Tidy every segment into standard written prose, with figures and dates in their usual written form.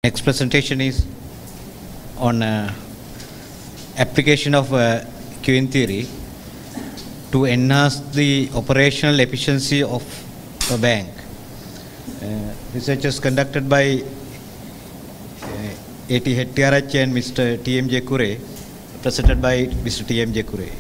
Next presentation is on application of queuing theory to enhance the operational efficiency of a bank. Research is conducted by A.T. Hettiarachchi and Mr. TMJA Cooray, presented by Mr. TMJA Cooray.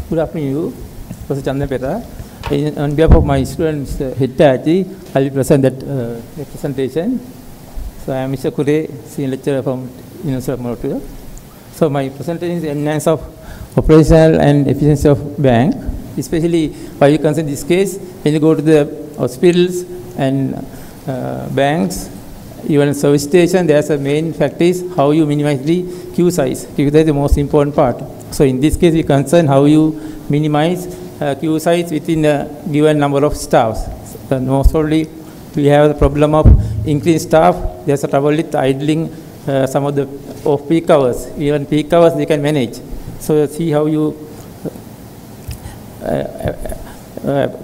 Good afternoon, Professor Chandra. On behalf of my student, Mr. Hettiarachchi, I will present that presentation. So I am Mr. Cooray, senior lecturer from University of Montreal. So my presentation is enhance of operational and efficiency of bank, especially why you consider this case when you go to the hospitals and banks, even service station. There's a main factor is how you minimize the queue size. Queue size is the most important part. So in this case, we concern how you minimize queue size within a given number of staffs. So most probably, we have the problem of increased staff. There's a trouble with idling some of the off-peak hours. Even peak hours, they can manage. So see how you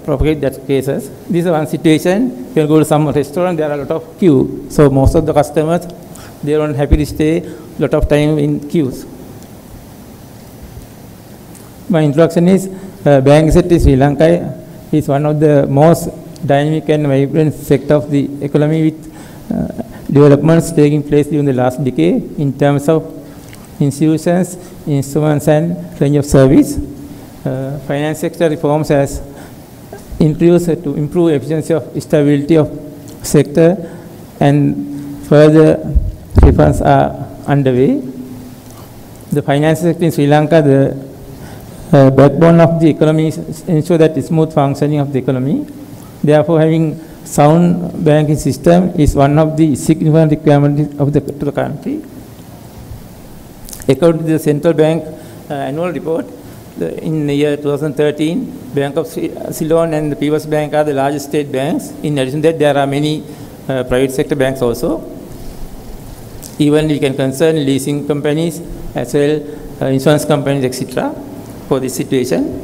propagate that cases. This is one situation. You can go to some restaurant, there are a lot of queue. So most of the customers, they don't happy to stay a lot of time in queues. My introduction is bank sector in Sri Lanka is one of the most dynamic and vibrant sector of the economy with developments taking place during the last decade in terms of institutions, instruments and range of service. Finance sector reforms has introduced to improve efficiency of stability of sector, and further reforms are underway. The finance sector in Sri Lanka, the backbone of the economy, ensure that smooth functioning of the economy. Therefore, having sound banking system is one of the significant requirements of to the country. According to the central bank annual report, in the year 2013, Bank of Ceylon and the People's Bank are the largest state banks. In addition to that, there are many private sector banks also. Even we can concern leasing companies as well, insurance companies, etc. for this situation.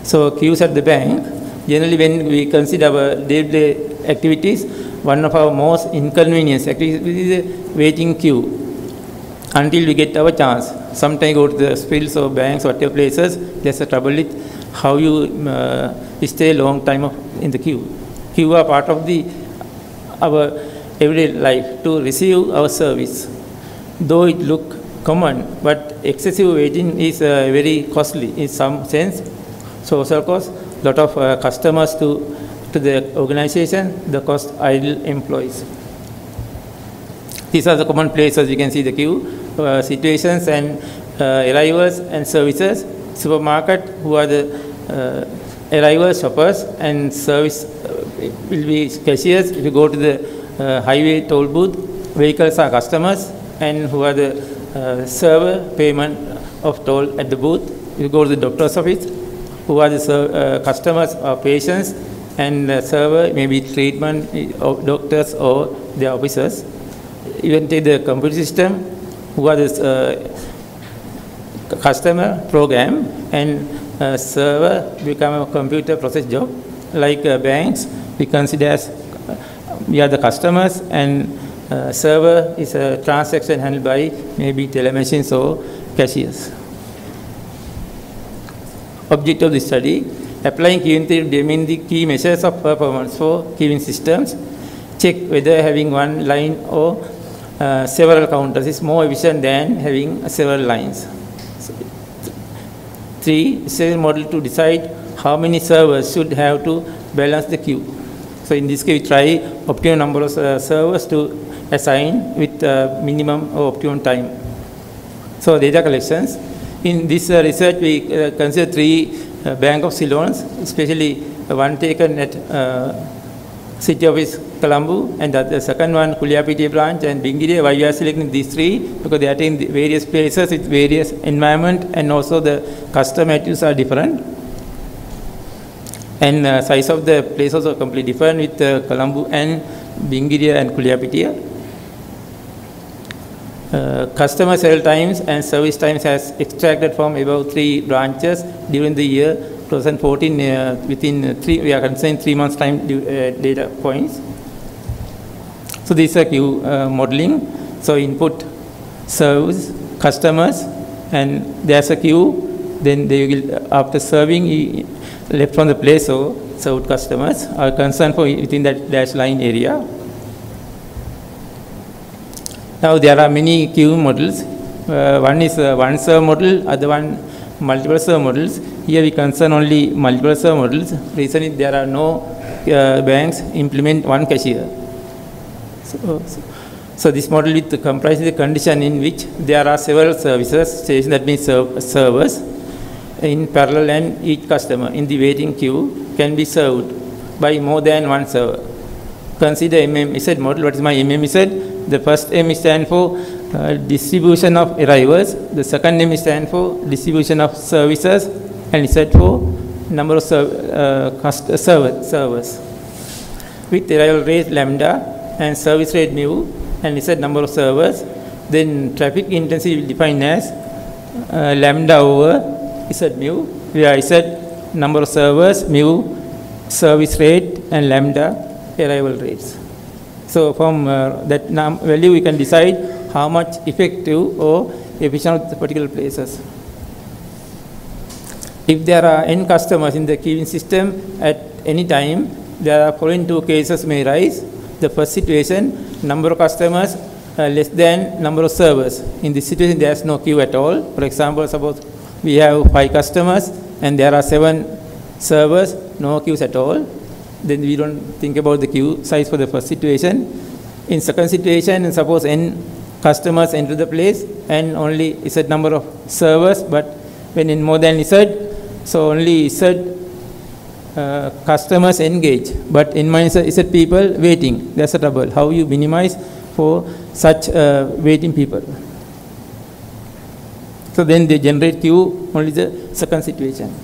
So queues at the bank, generally when we consider our day-to-day activities, one of our most inconvenience activities is waiting queue until we get our chance. Sometimes go to the hospitals or banks or whatever places, there's a trouble with how you stay a long time in the queue. Queue are part of our everyday life to receive our service. Though it look common, but excessive waiting is very costly in some sense. Social cost, lot of customers to the organization, the cost idle employees. These are the common places you can see the queue situations and arrivals and services. Supermarket, who are the arrivals, shoppers, and service will be cashiers. If you go to the highway toll booth, vehicles are customers, and who are the server, payment of toll at the booth. You go to the doctor's office, who are the customers or patients, and the server may be treatment of doctors or their officers. Even take the computer system, who are the customer program, and server become a computer process job. Like banks, we consider as we are the customers, and server is a transaction handled by maybe teller machines or cashiers. Object of the study: applying queuing theory to determine the key measures of performance for queuing systems. Check whether having one line or several counters is more efficient than having several lines. 3. Sales model to decide how many servers should have to balance the queue. So in this case, we try optimum number of servers to assign with minimum or optimum time. So data collections. In this research, we consider 3 Bank of Ceylons, especially one taken at City Office, Colombo, and the second one, Kuliapiti branch and Bingiria. Why we are selecting these 3? Because they are in various places with various environment, and also the customer attitudes are different. And size of the places are completely different with Colombo and Bingiria and Kuliapiti. Customer sell times and service times has extracted from about 3 branches during the year 2014 within 3, we are considering 3 months time data points. So this is queue modeling. So input serves customers, and there's a queue. Then they will, after serving, left from the place, so served customers are concerned for within that dash line area. Now there are many queue models. One is one serve model, other one multiple serve models. Here we concern only multiple serve models. Reason is there are no banks implement one cashier. So this model with comprises the condition in which there are several services, that means servers in parallel, and each customer in the waiting queue can be served by more than one server. Consider MMZ model. What is my MMZ? The first M stands for distribution of arrivals. The second M stands for distribution of services, and Z for number of servers. With arrival rate lambda and service rate mu, and Z number of servers, then traffic intensity will define as lambda over Z mu, where Z number of servers, mu service rate, and lambda arrival rates. So from that value, we can decide how much effective or efficient the particular places. If there are n customers in the queuing system at any time, there are following 2 cases may arise. The first situation, number of customers less than number of servers. In this situation, there is no queue at all. For example, suppose we have 5 customers and there are 7 servers, no queues at all. Then we don't think about the queue size for the first situation. In second situation, suppose n customers enter the place and only Z number of servers, but when in more than Z, so only Z customers engage, but in minus Z people waiting. That's a trouble. How you minimize for such waiting people? So then they generate queue only the second situation.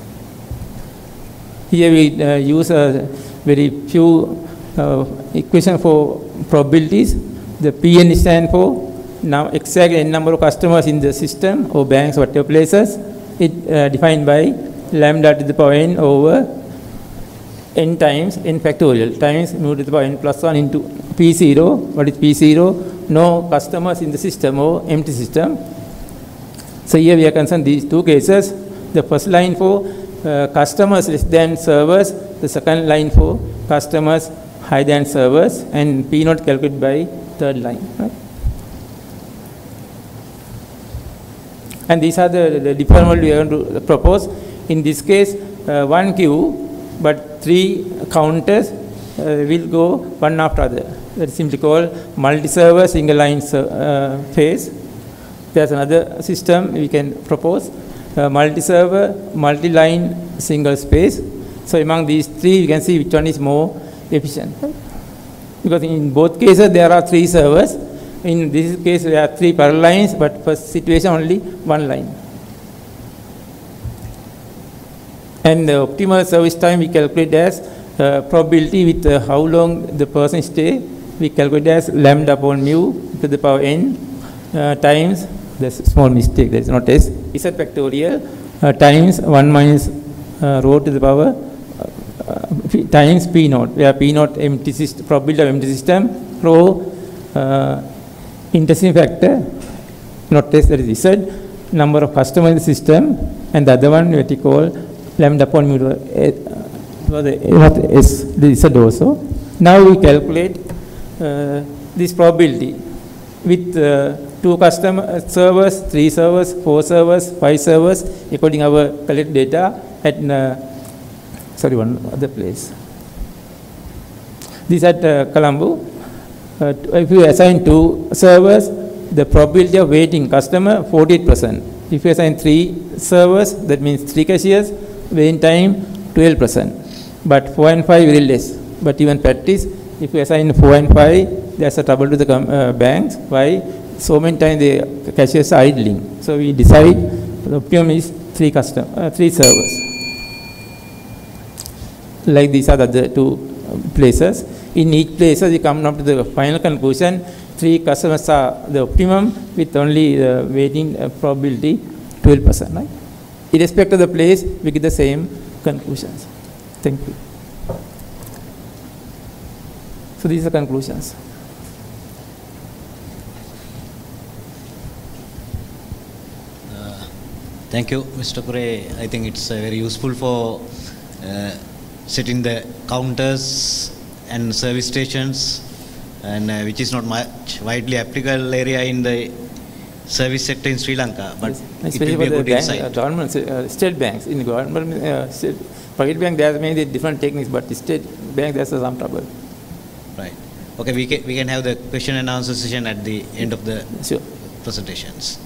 Here we use a very few equation for probabilities. The Pn stands for now exact n number of customers in the system or banks, whatever places. It defined by lambda to the power n over n times n factorial times mu to the power n plus 1 into P0. What is P0? No customers in the system or empty system. So here we are concerned these 2 cases. The first line for customers less than servers, the second line for customers higher than servers, and P0 calculated by third line. Right? And these are the different model we are going to propose. In this case, 1 queue, but 3 counters will go one after other. That is simply called multi-server single line phase. There's another system we can propose. Multi-server, multi-line, single space. So among these 3, we can see which one is more efficient. Because in both cases, there are 3 servers. In this case, there are 3 parallel lines, but for situation only 1 line. And the optimal service time we calculate as probability with how long the person stay. We calculate as lambda upon mu to the power n times, there's a small mistake, there is not s, Z factorial times 1 minus rho to the power times P naught, where P naught empty system, probability of empty system, rho intersection factor, not S, that is Z, number of customers in the system, and the other one what we call lambda upon mu S, the Z also. Now we calculate this probability with 2 customer servers, 3 servers, 4 servers, 5 servers, according to our collect data at one other place. This at Colombo. If you assign 2 servers, the probability of waiting customer 48%. If you assign 3 servers, that means 3 cashiers, waiting time 12%. But 4 and 5 very less. But even practice, if you assign 4 and 5, there's a trouble to the banks. Why? So many times the cashiers are idling. So we decide the optimum is 3 servers. Like these are the other 2 places. In each place, we come up to the final conclusion. 3 customers are the optimum with only the waiting probability 12%. Right? Irrespective of the place, we get the same conclusions. Thank you. So these are conclusions. Thank you, Mr. Cooray. I think it's very useful for setting the counters and service stations, and which is not much widely applicable area in the service sector in Sri Lanka, but it will be a good insight. Government, state banks, in government, private bank, there are many different techniques, but state bank, there's some trouble. Right. Okay, we can have the question and answer session at the end of the presentations.